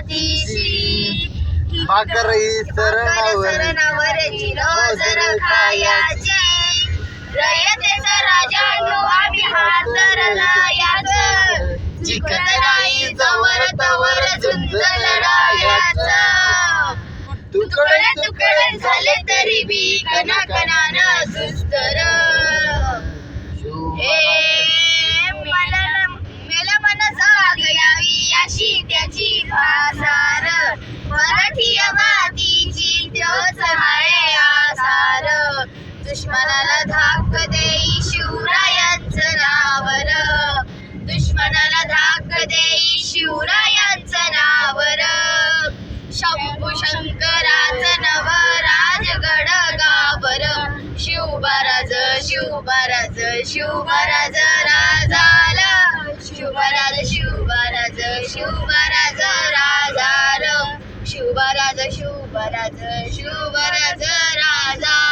पाठीशी भाकर सरणावरची रोजर खायाची रयतेचा राजानो आम्ही हात धरलायाचं जिंकत नाही जवर तवर झुंज लढायाचं तुकडे तुकडे झाले तरी बी कणाकणानं सुस्तर मेला मन जाग यावी अशी त्याची भासार मराठी मातीची त्योच आहे आसार दुश्मनाला धाक देई शिवरायांचं नावर दुश्मनाला धाक देई शिवरायांचं नावर शंभू शंकराचं नव राजगड गावर शिवबराज शिवबराज शिवबराज राजाल शिवबराज शिवबराज शिवबराज राजार शिवबराज शिवबराज शिवबराज राजा